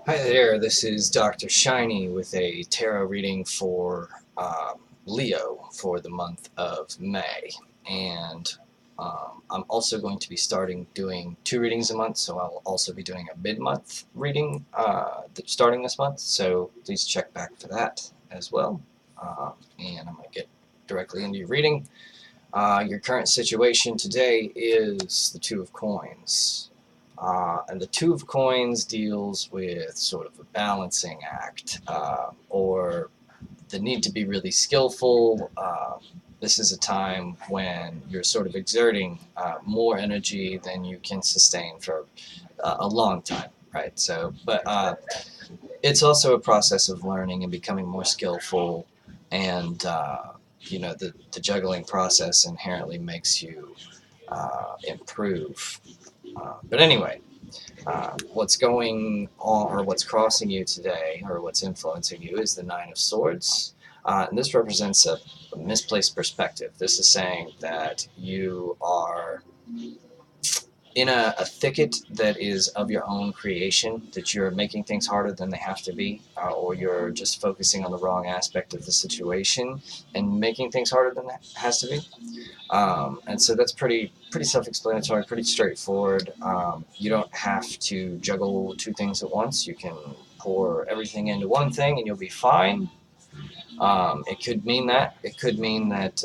Hi there, this is Dr. Shiny with a tarot reading for Leo for the month of May. And I'm also going to be starting doing 2 readings a month, so I'll also be doing a mid-month reading starting this month, so please check back for that as well. And I'm going to get directly into your reading. Your current situation today is the Two of Coins. And the Two of Coins deals with sort of a balancing act, or the need to be really skillful. This is a time when you're sort of exerting more energy than you can sustain for a long time, right? So, but it's also a process of learning and becoming more skillful, and the juggling process inherently makes you improve. But anyway, what's going on, or what's crossing you today, or what's influencing you, is the Nine of Swords. And this represents a misplaced perspective. This is saying that you are in a thicket that is of your own creation, that you're making things harder than they have to be, or you're just focusing on the wrong aspect of the situation and making things harder than it has to be. And so that's pretty self-explanatory, pretty straightforward. You don't have to juggle two things at once. You can pour everything into one thing and you'll be fine. It could mean that. It could mean that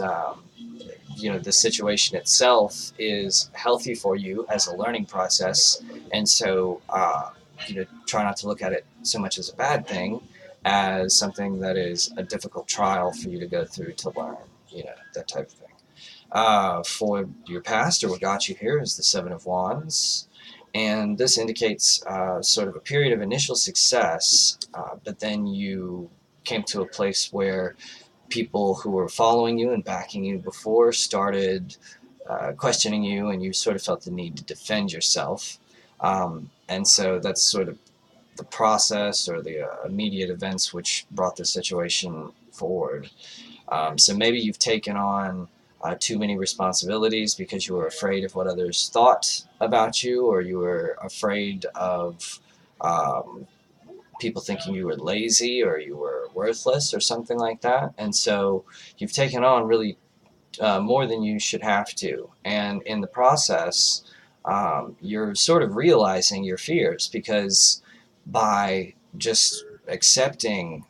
the situation itself is healthy for you as a learning process, and so try not to look at it so much as a bad thing, as something that is a difficult trial for you to go through to learn. That type of thing. For your past, or what got you here, is the Seven of Wands. And this indicates sort of a period of initial success, but then you came to a place where people who were following you and backing you before started questioning you, and you sort of felt the need to defend yourself. And so that's sort of the process, or the immediate events which brought the situation forward. So maybe you've taken on too many responsibilities because you were afraid of what others thought about you, or you were afraid of um, people thinking you were lazy or you were worthless or something like that. And so you've taken on really more than you should have to. And in the process, you're sort of realizing your fears, because by just accepting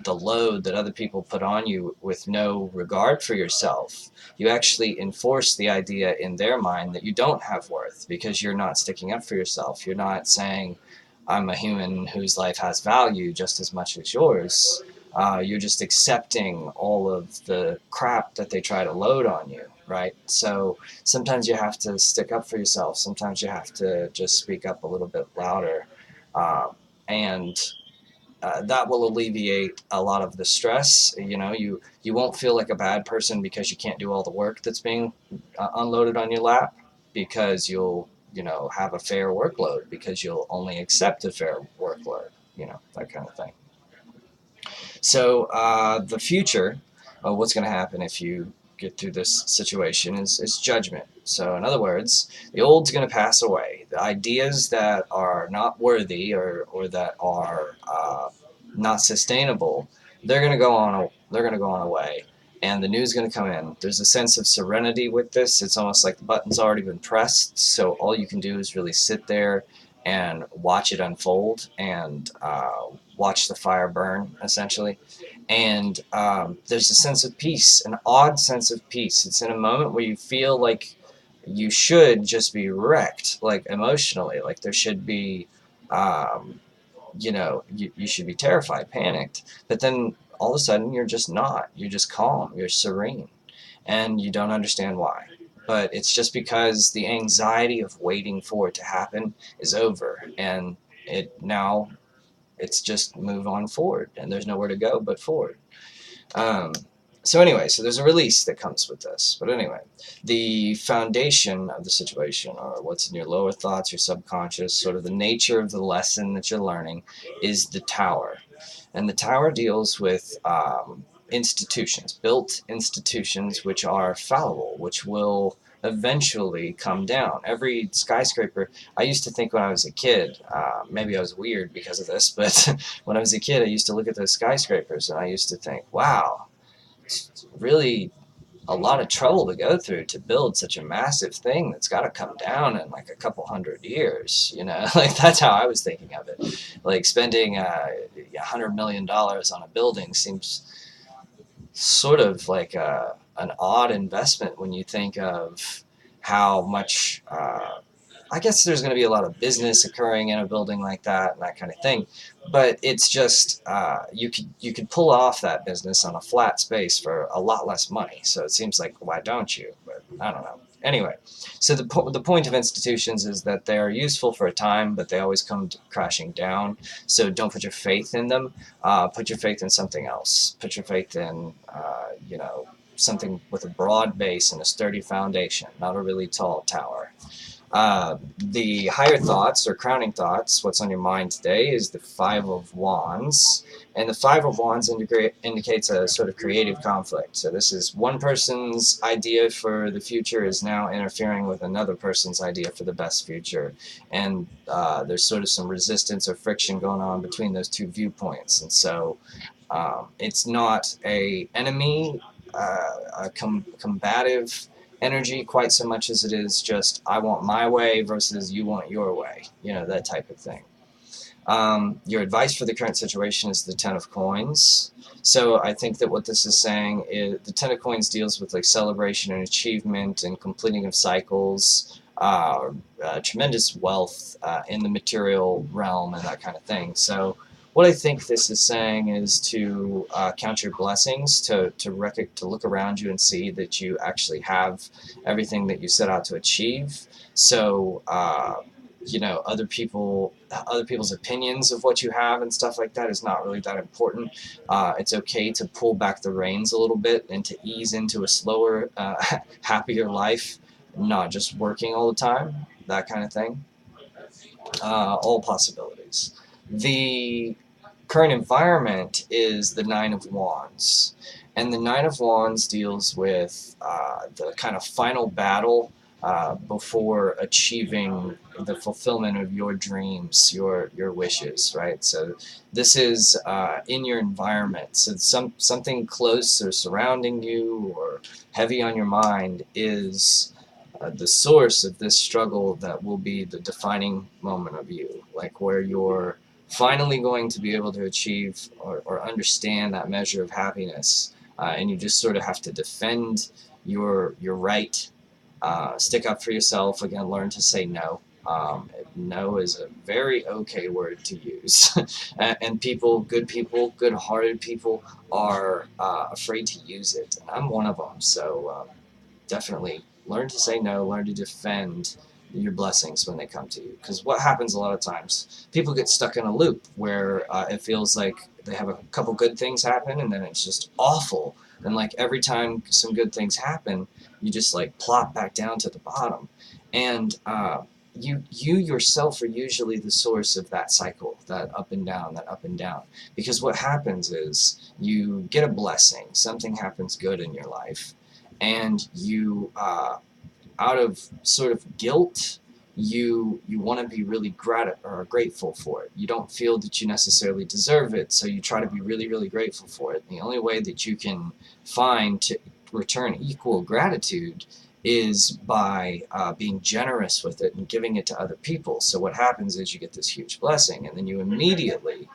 the load that other people put on you with no regard for yourself, you actually enforce the idea in their mind that you don't have worth, because you're not sticking up for yourself. You're not saying, I'm a human whose life has value just as much as yours. You're just accepting all of the crap that they try to load on you, right? So sometimes you have to stick up for yourself. Sometimes you have to just speak up a little bit louder. And that will alleviate a lot of the stress. You won't feel like a bad person because you can't do all the work that's being unloaded on your lap, because you'll have a fair workload, because you'll only accept a fair workload, that kind of thing. So the future of what's going to happen if you get through this situation is judgment. So in other words, the old's going to pass away. The ideas that are not worthy, or that are not sustainable, they're going to go on. They're going to go on away, and the new's going to come in. There's a sense of serenity with this. It's almost like the button's already been pressed, so all you can do is really sit there and watch it unfold, and watch the fire burn, essentially. And there's a sense of peace, an odd sense of peace. It's in a moment where you feel like you should just be wrecked, like emotionally, like there should be, you should be terrified, panicked. But then all of a sudden, you're just not. You're just calm, you're serene, and you don't understand why. But it's just because the anxiety of waiting for it to happen is over, and it's just move on forward, and there's nowhere to go but forward. Um, so anyway, so there's a release that comes with this. But anyway, the foundation of the situation, or what's in your lower thoughts, your subconscious, sort of the nature of the lesson that you're learning, is the tower. And the tower deals with institutions, built institutions, which are fallible, which will eventually come down. Every skyscraper, I used to think when I was a kid, maybe I was weird because of this, but when I was a kid, I used to look at those skyscrapers and I used to think, wow, it's really a lot of trouble to go through to build such a massive thing that's got to come down in like a couple 100 years, you know. Like that's how I was thinking of it. Like spending $100 million on a building seems sort of like an odd investment when you think of how much I guess there's going to be a lot of business occurring in a building like that and that kind of thing, but it's just you could pull off that business on a flat space for a lot less money. So it seems like why don't you? But I don't know. Anyway, so the point of institutions is that they are useful for a time, but they always come crashing down. So don't put your faith in them. Put your faith in something else. Put your faith in something with a broad base and a sturdy foundation, not a really tall tower. The higher thoughts or crowning thoughts, what's on your mind today, is the Five of Wands. And the Five of Wands indicates a sort of creative conflict. So this is one person's idea for the future is now interfering with another person's idea for the best future. And there's sort of some resistance or friction going on between those two viewpoints. And so it's not a enemy, combative energy quite so much as it is just I want my way versus you want your way, that type of thing. Your advice for the current situation is the Ten of Coins. So I think that what this is saying is the Ten of Coins deals with like celebration and achievement and completing of cycles, tremendous wealth in the material realm and that kind of thing. So what I think this is saying is to count your blessings, to look around you and see that you actually have everything that you set out to achieve. So other people's opinions of what you have and stuff like that is not really that important. It's okay to pull back the reins a little bit and to ease into a slower, happier life, not just working all the time, that kind of thing. All possibilities. The current environment is the Nine of Wands. And the Nine of Wands deals with the kind of final battle before achieving the fulfillment of your dreams, your wishes, right? So this is in your environment. So something close or surrounding you or heavy on your mind is the source of this struggle that will be the defining moment of you, like where you're finally going to be able to achieve or understand that measure of happiness, and you just sort of have to defend your right, stick up for yourself, again, learn to say no. No is a very okay word to use. And good-hearted people are afraid to use it, and I'm one of them. So definitely learn to say no, learn to defend your blessings when they come to you. Because what happens a lot of times, people get stuck in a loop where it feels like they have a couple good things happen and then it's just awful. And like every time some good things happen, you just like plop back down to the bottom. And you yourself are usually the source of that cycle, that up and down, that up and down. Because what happens is you get a blessing, something happens good in your life, and you, out of sort of guilt, you want to be really grateful for it. You don't feel that you necessarily deserve it, so you try to be really, really grateful for it. And the only way that you can find to return equal gratitude is by being generous with it and giving it to other people. So what happens is you get this huge blessing, and then you immediately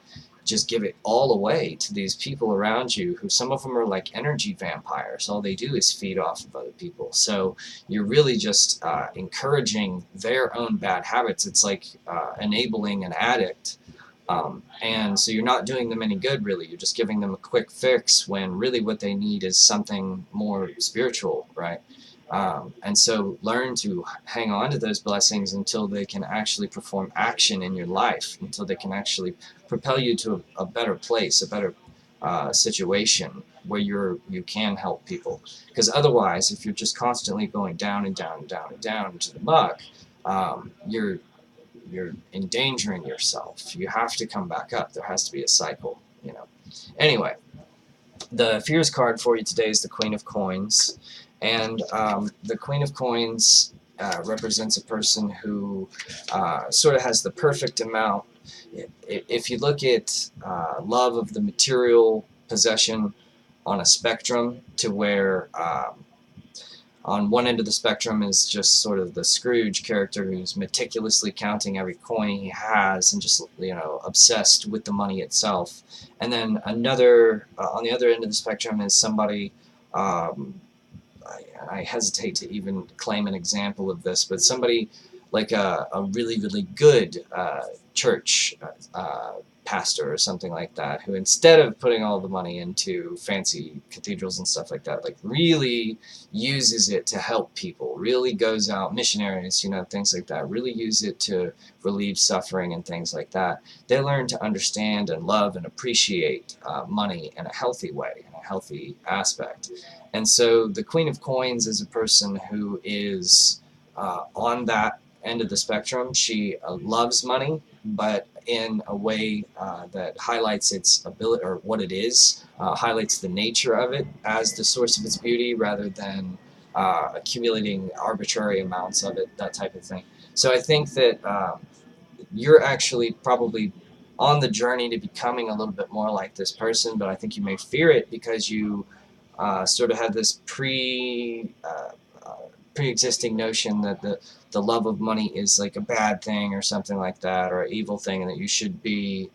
just give it all away to these people around you who some of them are like energy vampires. All they do is feed off of other people. So you're really just encouraging their own bad habits. It's like enabling an addict. And so you're not doing them any good, really. You're just giving them a quick fix when really what they need is something more spiritual, right? And so learn to hang on to those blessings until they can actually perform action in your life, until they can actually propel you to a better place, a better situation where you can help people. Because otherwise, if you're just constantly going down and down and down and down into the muck, you're endangering yourself. You have to come back up. There has to be a cycle, Anyway, the fears card for you today is the Queen of Coins. And the Queen of Coins represents a person who sort of has the perfect amount. If you look at love of the material possession on a spectrum, to where on one end of the spectrum is just sort of the Scrooge character who's meticulously counting every coin he has and just, obsessed with the money itself. And then another, on the other end of the spectrum is somebody, um, I hesitate to even claim an example of this, but somebody like a really, really good church pastor or something like that, who instead of putting all the money into fancy cathedrals and stuff like that, like really uses it to help people, really goes out, missionaries, things like that, really use it to relieve suffering and things like that. They learn to understand and love and appreciate money in a healthy way, in a healthy aspect. And so the Queen of Coins is a person who is on that end of the spectrum. She loves money, but in a way that highlights its ability, or what it is, highlights the nature of it as the source of its beauty, rather than accumulating arbitrary amounts of it, that type of thing. So I think that you're actually probably on the journey to becoming a little bit more like this person, but I think you may fear it because you sort of have this pre-existing notion that the love of money is like a bad thing or something like that, or an evil thing, and that you should be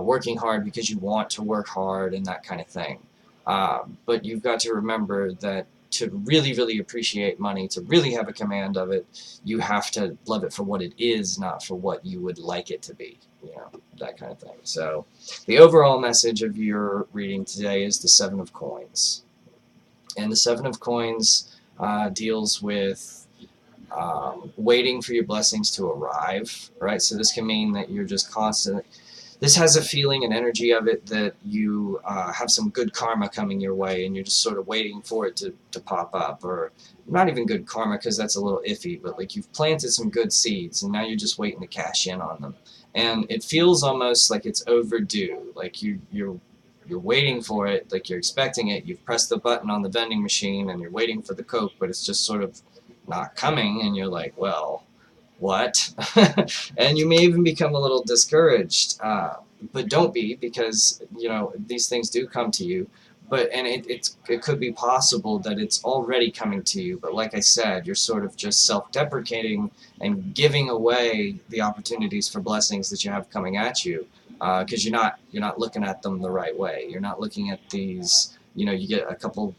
working hard because you want to work hard and that kind of thing. But you've got to remember that to really, really appreciate money, to really have a command of it, you have to love it for what it is, not for what you would like it to be, that kind of thing. So the overall message of your reading today is the Seven of Coins. And the Seven of Coins deals with waiting for your blessings to arrive, right? So this can mean that you're just constantly, this has a feeling and energy of it that you have some good karma coming your way, and you're just sort of waiting for it to pop up. Or not even good karma, because that's a little iffy, but like you've planted some good seeds and now you're just waiting to cash in on them. And it feels almost like it's overdue, like you're waiting for it, like you're expecting it. You've pressed the button on the vending machine and you're waiting for the Coke, but it's just sort of not coming, and you're like, well, what? And you may even become a little discouraged, but don't be, because these things do come to you. But it could be possible that it's already coming to you, but like I said, you're sort of just self-deprecating and giving away the opportunities for blessings that you have coming at you, because you're not looking at them the right way. You're not looking at these. You get a couple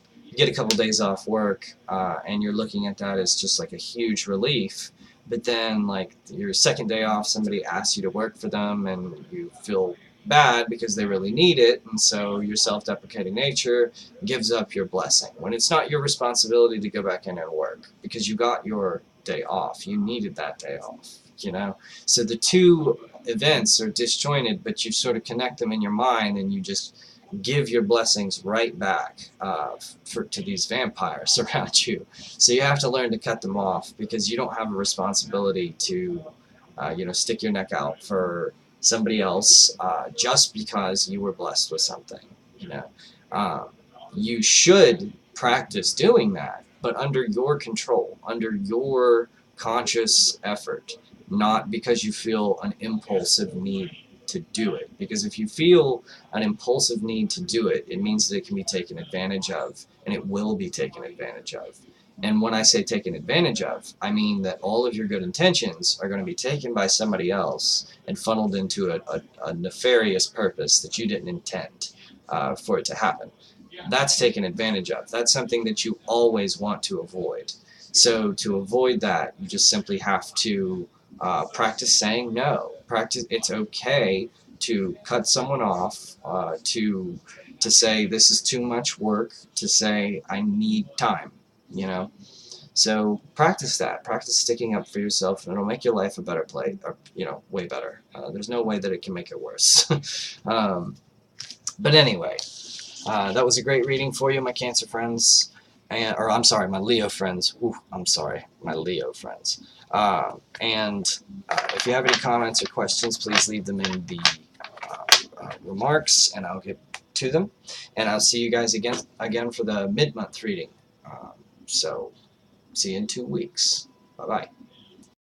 days off work, and you're looking at that as just like a huge relief. But then, like, your second day off, somebody asks you to work for them, and you feel bad because they really need it, and so your self-deprecating nature gives up your blessing when it's not your responsibility to go back in and work, because you got your day off. You needed that day off. So the two events are disjointed, but you sort of connect them in your mind, and you just give your blessings right back to these vampires around you. So you have to learn to cut them off, because you don't have a responsibility to, stick your neck out for somebody else just because you were blessed with something. Um, you should practice doing that, but under your control, under your conscious effort, not because you feel an impulsive need to do it. Because if you feel an impulsive need to do it, it means that it can be taken advantage of, and it will be taken advantage of. And when I say taken advantage of, I mean that all of your good intentions are going to be taken by somebody else and funneled into a nefarious purpose that you didn't intend for it to happen. That's taken advantage of. That's something that you always want to avoid. So to avoid that, you just simply have to practice saying no. Practice. It's okay to cut someone off. To say this is too much work. To say I need time. So practice that. Practice sticking up for yourself, and it'll make your life a better place. Or, way better. There's no way that it can make it worse. But anyway. That was a great reading for you, my Cancer friends. Or I'm sorry, my Leo friends. Ooh, I'm sorry, my Leo friends. And if you have any comments or questions, please leave them in the remarks, and I'll get to them. And I'll see you guys again for the mid-month reading. So, see you in 2 weeks. Bye-bye.